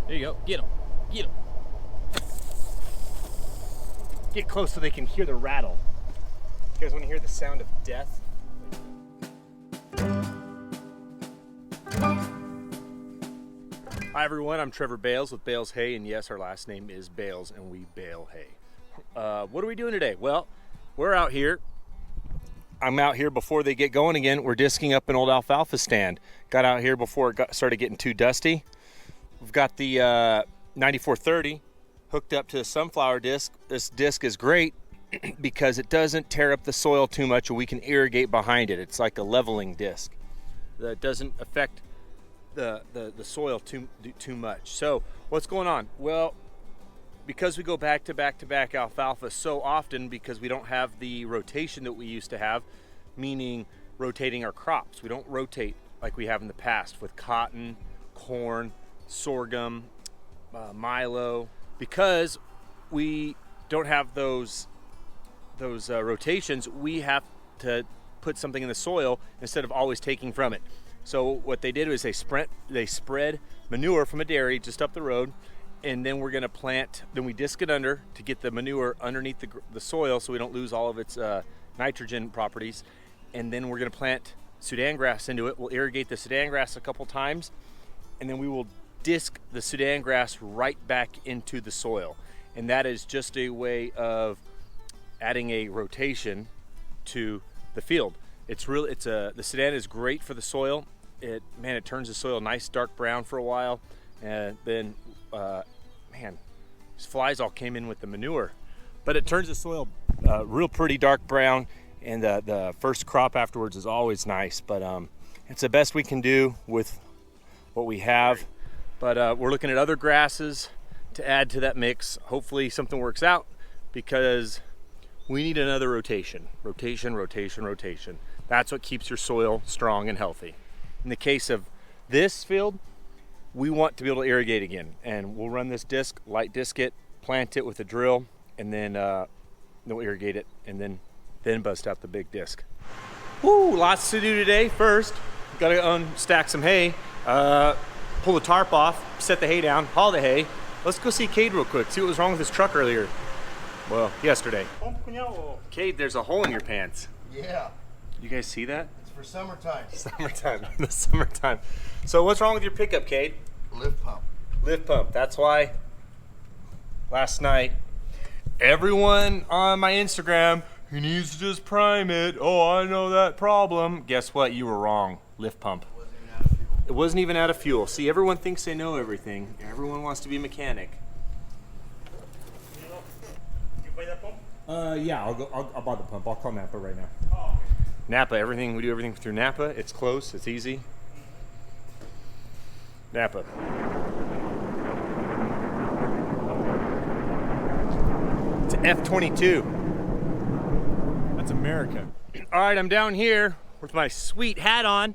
There you go. Get him. Get him. Get close so they can hear the rattle. You guys want to hear the sound of death? Hi everyone, I'm Trevor Bales with Bales Hay, and yes, our last name is Bales, and we bale hay. What are we doing today? Well, we're out here. I'm out here before they get going again. We're disking up an old alfalfa stand. Got out here before it started getting too dusty. We've got the 9430 hooked up to the sunflower disc. This disc is great because it doesn't tear up the soil too much, and we can irrigate behind it. It's like a leveling disc that doesn't affect the soil too much. So what's going on? Well, because we go back to back alfalfa so often, because we don't have the rotation that we used to have, meaning rotating our crops. We don't rotate like we have in the past with cotton, corn, sorghum, milo. Because we don't have those rotations, we have to put something in the soil instead of always taking from it. So what they did was they spread manure from a dairy just up the road, and then we're going to plant. Then we disc it under to get the manure underneath the soil, so we don't lose all of its nitrogen properties. And then we're going to plant Sudan grass into it. We'll irrigate the Sudan grass a couple times, and then we will disc the Sudan grass right back into the soil. And that is just a way of adding a rotation to the field. The Sudan is great for the soil. It turns the soil nice dark brown for a while, and then these flies all came in with the manure, but it turns the soil real pretty dark brown, and the first crop afterwards is always nice. But it's the best we can do with what we have. But we're looking at other grasses to add to that mix. Hopefully something works out, because we need another rotation. Rotation. That's what keeps your soil strong and healthy. In the case of this field, we want to be able to irrigate again, and we'll run this disc, light disc it, plant it with a drill, and then we'll irrigate it, and then bust out the big disc. Woo, lots to do today. First, gotta unstack some hay, pull the tarp off, set the hay down, haul the hay. Let's go see Cayde real quick, see what was wrong with his truck earlier. Well, yesterday. Cayde, there's a hole in your pants. Yeah. You guys see that? It's for summertime. The summertime. So what's wrong with your pickup, Cayde? Lift pump. Lift pump. That's why last night, everyone on my Instagram, he needs to just prime it. Oh, I know that problem. Guess what? You were wrong. Lift pump. It wasn't even out of fuel. See, everyone thinks they know everything. Everyone wants to be a mechanic. You buy that pump? Yeah, I'll buy the pump. I'll call Napa right now. Oh, okay. Napa, we do everything through Napa. It's close, it's easy. Napa. It's F-22. That's America. All right, I'm down here with my sweet hat on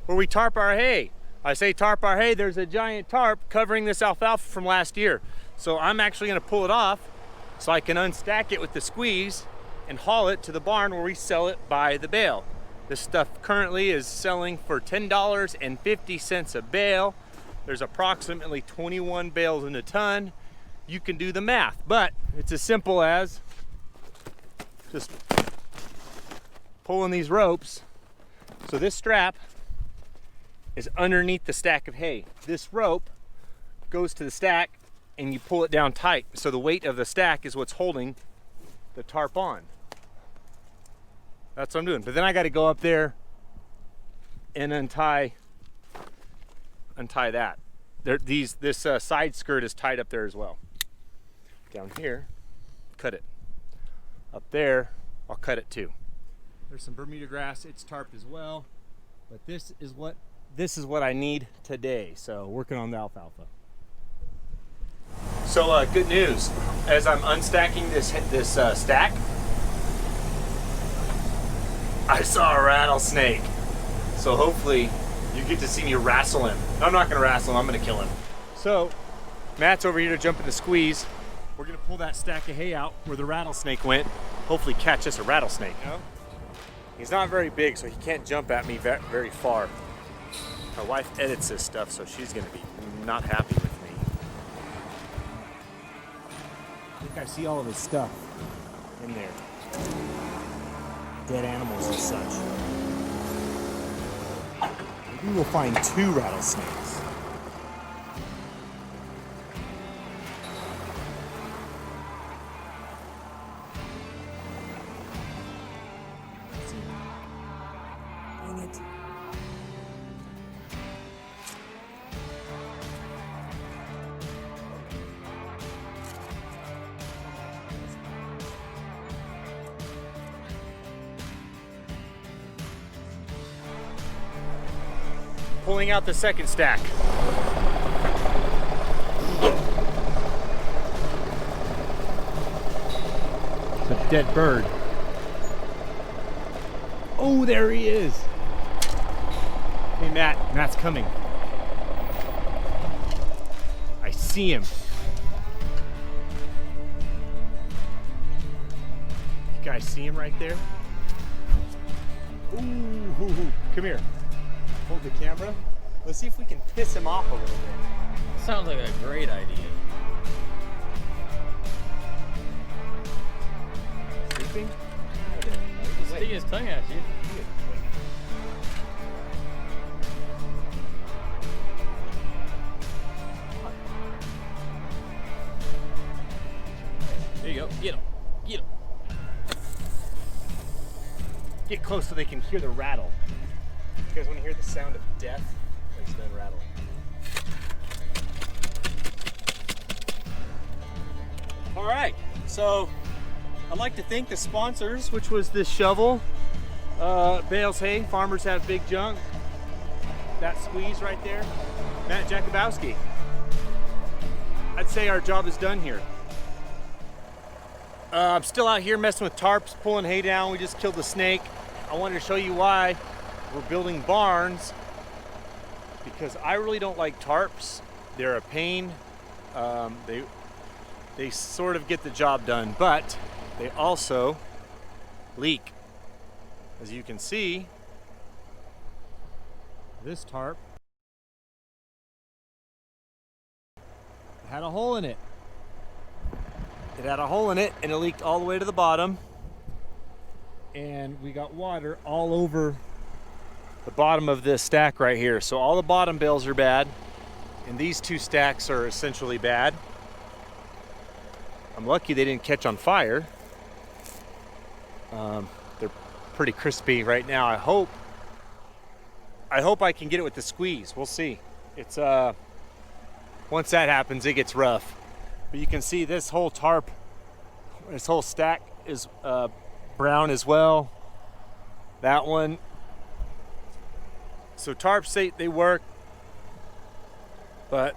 where we tarp our hay. I say tarp our hay, there's a giant tarp covering this alfalfa from last year. So I'm actually gonna pull it off so I can unstack it with the squeeze and haul it to the barn where we sell it by the bale. This stuff currently is selling for $10.50 a bale. There's approximately 21 bales in a ton. You can do the math, but it's as simple as just pulling these ropes. So this strap is underneath the stack of hay. This rope goes to the stack and you pull it down tight. So the weight of the stack is what's holding the tarp on. That's what I'm doing. But then I got to go up there and untie that. This side skirt is tied up there as well. Down here, cut it. Up there, I'll cut it too. There's some Bermuda grass. It's tarped as well. But this is what I need today. So working on the alfalfa. So good news. As I'm unstacking this stack, I saw a rattlesnake. So hopefully you get to see me wrestle him. I'm not gonna wrestle him, I'm gonna kill him. So Matt's over here to jump in the squeeze. We're gonna pull that stack of hay out where the rattlesnake went. Hopefully catch us a rattlesnake. You know? He's not very big, so he can't jump at me very far. My wife edits this stuff, so she's gonna be not happy with me. I think I see all of his stuff in there. Dead animals and such. Maybe we'll find 2 rattlesnakes. Dang it. Pulling out the second stack. It's a dead bird. Oh, there he is. Hey, Matt. Matt's coming. I see him. You guys see him right there? Ooh, come here. Hold the camera. Let's see if we can piss him off a little bit. Sounds like a great idea. Sleeping? He's sticking his tongue at you. There you go. Get him. Get him. Get close so they can hear the rattle. You guys want to hear the sound of death? It's done rattling. All right, so I'd like to thank the sponsors, which was this shovel, Bales Hay, Farmers Have Big Junk, that squeeze right there, Matt Jakubowski. I'd say our job is done here. I'm still out here messing with tarps, pulling hay down. We just killed the snake. I wanted to show you why we're building barns, because I really don't like tarps. They're a pain. They sort of get the job done, but they also leak. As you can see, this tarp had a hole in it. It had a hole in it and it leaked all the way to the bottom. And we got water all over the bottom of this stack right here. So all the bottom bales are bad, and these 2 stacks are essentially bad. I'm lucky they didn't catch on fire. They're pretty crispy right now. I hope I can get it with the squeeze. We'll see. It's once that happens, it gets rough. But you can see this whole tarp, this whole stack is brown as well. That one. So tarps, they work, but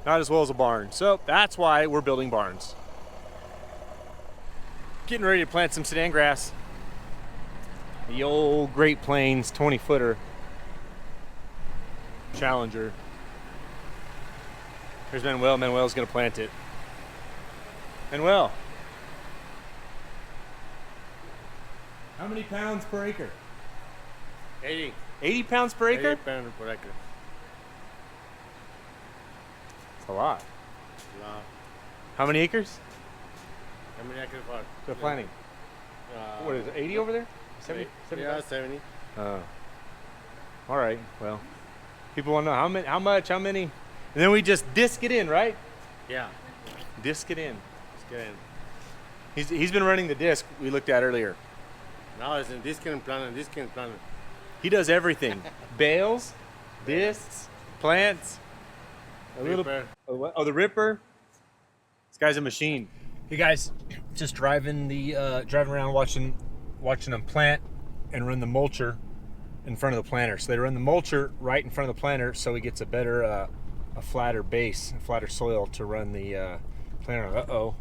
not as well as a barn. So that's why we're building barns. Getting ready to plant some Sudan grass. The old Great Plains 20-footer Challenger. Here's Manuel. Manuel's gonna plant it. Manuel, how many pounds per acre? 80. 80 pounds per acre? 80 pounds per acre. That's a lot. No. How many acres? How many acres for? The planting. What is it, 80 over there? 70? Yeah, 70. Oh. All right, well. People want to know how much, how many? And then we just disc it in, right? Yeah. Disc it in. Just kidding. He's been running the disc we looked at earlier. Now it's in this kind of planet, this kind of planet. He does everything. Bales, discs, plants, Ripper. the ripper. This guy's a machine. Hey guys, just driving around watching them plant and run the mulcher in front of the planter. So they run the mulcher right in front of the planter, so he gets a better, a flatter base, a flatter soil to run the planter. Uh-oh.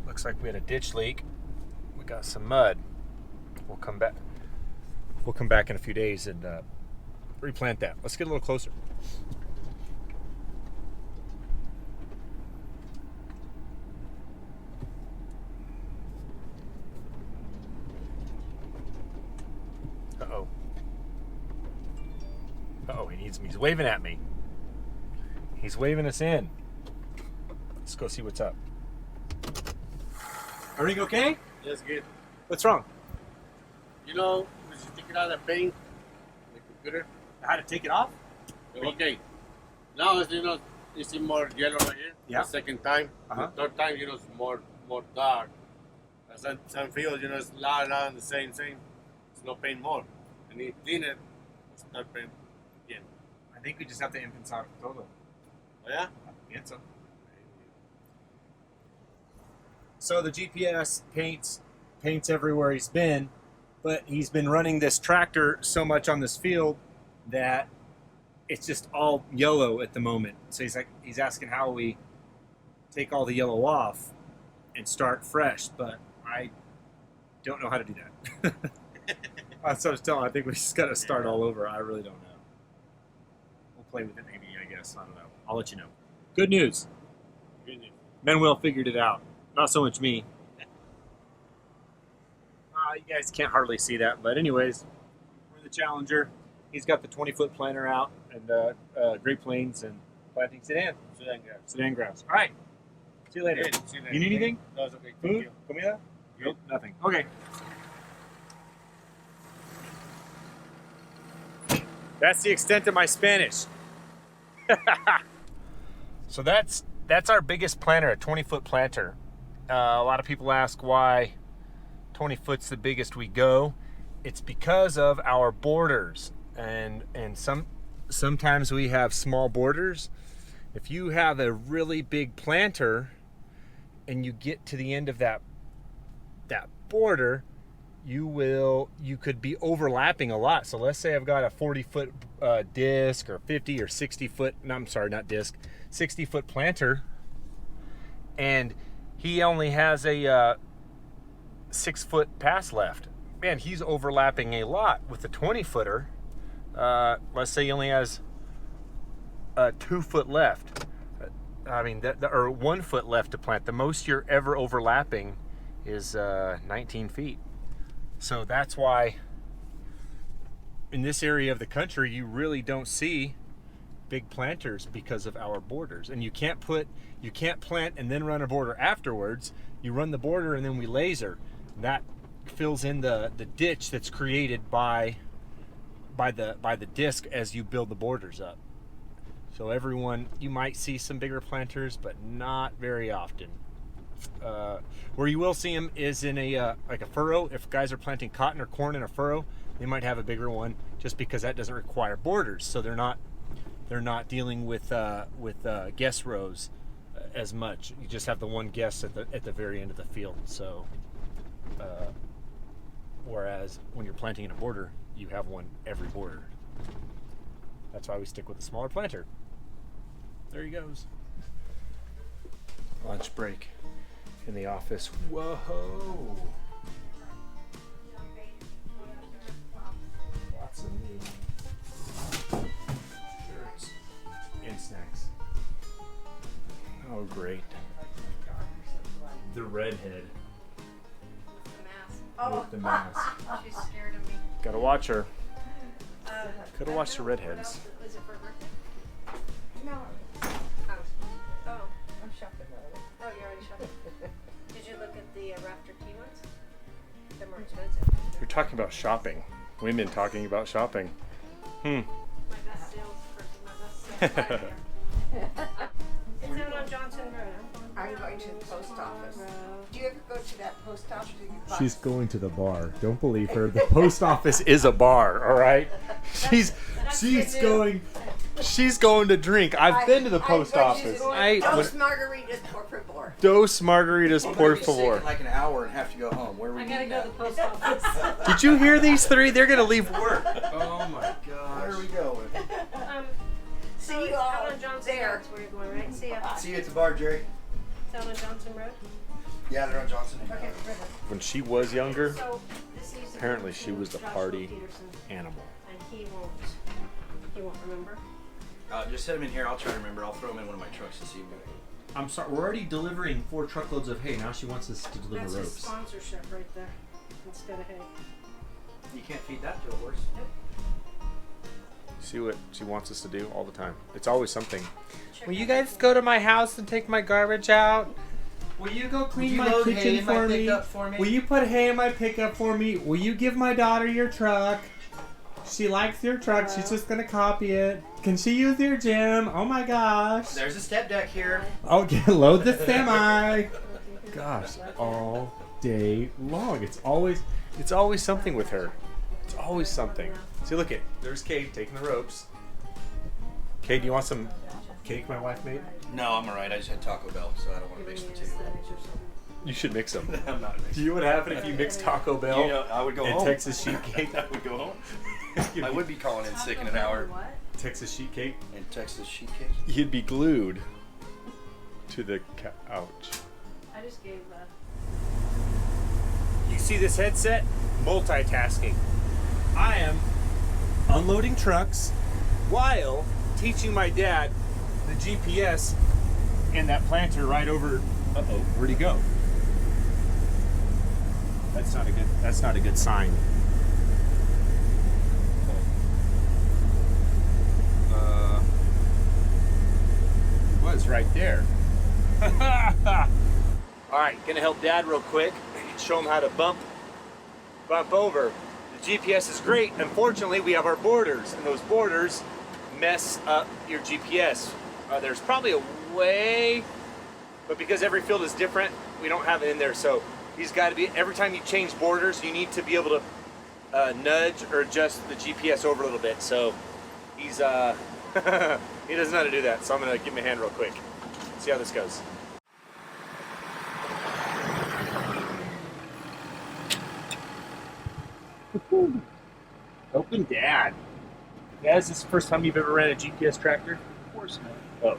Looks like we had a ditch leak. We got some mud. We'll come back. We'll come back in a few days and replant that. Let's get a little closer. Uh-oh. Uh-oh, he needs me. He's waving at me. He's waving us in. Let's go see what's up. Everything okay? That's good. What's wrong? You know, when you take it out of the paint, the computer. I had to take it off? Okay. Now it's, you see more yellow right here. Yeah. The second time. Uh-huh. The third time, it's more dark. And some fields, it's a lot and the same. It's no paint more. And you clean it, start paint again. I think we just have to empezar todo. Oh, yeah? Pienso. So the GPS paints everywhere he's been, but he's been running this tractor so much on this field that it's just all yellow at the moment. So he's asking how we take all the yellow off and start fresh, but I don't know how to do that. That's what I was telling him. I think we just got to start all over. I really don't know. We'll play with it maybe, I guess. I don't know. I'll let you know. Good news. Good news. Manuel figured it out. Not so much me. You guys can't hardly see that, but anyways, we're the Challenger. He's got the 20-foot planter out and Great Plains and planting Sudan grass. All right. See you later. Good. See you later. You need anything? No, it's okay. Food? Thank you. Comida? Nope, nothing. Okay. That's the extent of my Spanish. So that's our biggest planter, a 20-foot planter. A lot of people ask why 20 foot's the biggest we go. It's because of our borders, and sometimes we have small borders. If you have a really big planter and you get to the end of that border, you could be overlapping a lot. So let's say I've got a 40-foot disc or 50 or 60-foot, no, I'm sorry, not disc, 60-foot planter, and he only has a 6-foot pass left. Man, he's overlapping a lot. With the 20-footer, let's say he only has 2 foot left. Or 1 foot left to plant. The most you're ever overlapping is 19 feet. So that's why in this area of the country you really don't see big planters, because of our borders. And you can't plant and then run a border afterwards. You run the border and then we laser. That fills in the ditch that's created by the disc as you build the borders up. So you might see some bigger planters, but not very often. Where you will see them is in a furrow. If guys are planting cotton or corn in a furrow, they might have a bigger one, just because that doesn't require borders. So they're not dealing with guess rows as much. You just have the one guess at the very end of the field. So whereas when you're planting in a border, you have one every border. That's why we stick with the smaller planter. There he goes. Lunch break in the office. Whoa! Lots of new shirts and snacks. Oh, great. The redhead. With the mask. She's scared of me. Gotta watch her. Could have watched the redheads. Was it for her birthday? No. Oh, I'm shopping already. Oh, you're already shopping. Did you look at the Rafter Tea ones? They're more expensive. You're talking about shopping. Women talking about shopping. My best salesperson, my best sales manager. It's out on Johnson Road. I'm going to the post office. Do you ever go to that post office? She's going to the bar. Don't believe her. The post office is a bar, all right? She's going to drink. I've been to the post office. Dos margaritas, por favor. Dos margaritas, por Sick favor. in like an hour and have to go home. Where are we I gotta meeting go at? to the post office. Did you hear these three? They're going to leave work. Oh my gosh. Where are we going? See you out all on Johnson there. Road. That's where you're going, right? See ya. See you at the bar, Jerry. It's out on Johnson Road. Yeah, they're on Johnson. Okay, When she was younger, So this needs to apparently go she to was the Joshua party Peterson, animal. and he won't remember. Just set him in here. I'll try to remember. I'll throw him in one of my trucks this evening. I'm sorry, we're already delivering 4 truckloads of hay. Now she wants us to deliver That's his ropes. sponsorship right there. Instead of hay. You can't feed that to a horse. See what she wants us to do all the time. It's always something. Will you guys go to my house and take my garbage out? Will you go clean you my load hay kitchen in my for me? pickup for me? Will you put hay in my pickup for me? Will you give my daughter your truck? She likes your truck. She's just gonna copy it. Can she use your gym? Oh my gosh. There's a step deck here. Okay, load the semi. Gosh, all day long. It's always something with her. It's always something. See, look at there's Cayde taking the ropes. Cayde, do you want some cake my wife made? No, I'm alright. I just had Taco Bell, so I don't want to mix the two. You should mix them. I'm not mixing. Do you know what happen if you mix Taco Bell You know, I would go and home. Texas sheet cake? I would go home. I would be calling in sick in an hour. Texas sheet cake. And Texas sheet cake. You'd be glued to the couch. I just gave You see this headset? Multitasking. I am Unloading trucks. while teaching my dad the GPS and that planter right over. Uh-oh, where'd he go? That's not a good sign. It was right there. All right, gonna help Dad real quick. Show him how to bump over. The GPS is great. Unfortunately, we have our borders, and those borders mess up your GPS. There's probably a way, but because every field is different, we don't have it in there. So he's got to be, every time you change borders, you need to be able to nudge or adjust the GPS over a little bit. So he's he doesn't know how to do that. So I'm gonna give him a hand real quick. See how this goes. Helping Dad. Dad, is this the first time you've ever ran a GPS tractor? Of course not.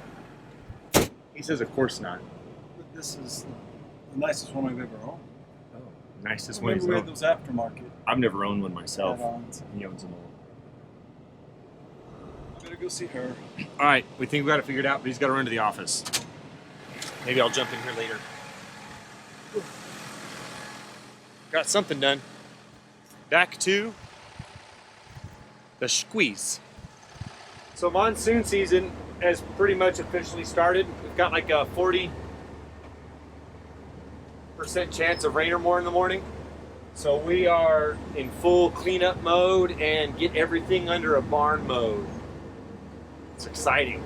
Oh. He says, of course not. But this is the nicest one I've ever owned. Oh, nicest I one he's remember we had owned. those aftermarket I've never owned one myself. add-ons. He owns them all. I better go see her. All right, we think we got it figured out, but he's got to run to the office. Maybe I'll jump in here later. Got something done. Back to the squeeze. So monsoon season has pretty much officially started. We've got like a 40% chance of rain or more in the morning. So we are in full cleanup mode and get everything under a barn mode. It's exciting.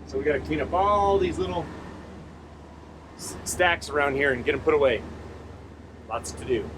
So we got to clean up all these little stacks around here and get them put away. Lots to do.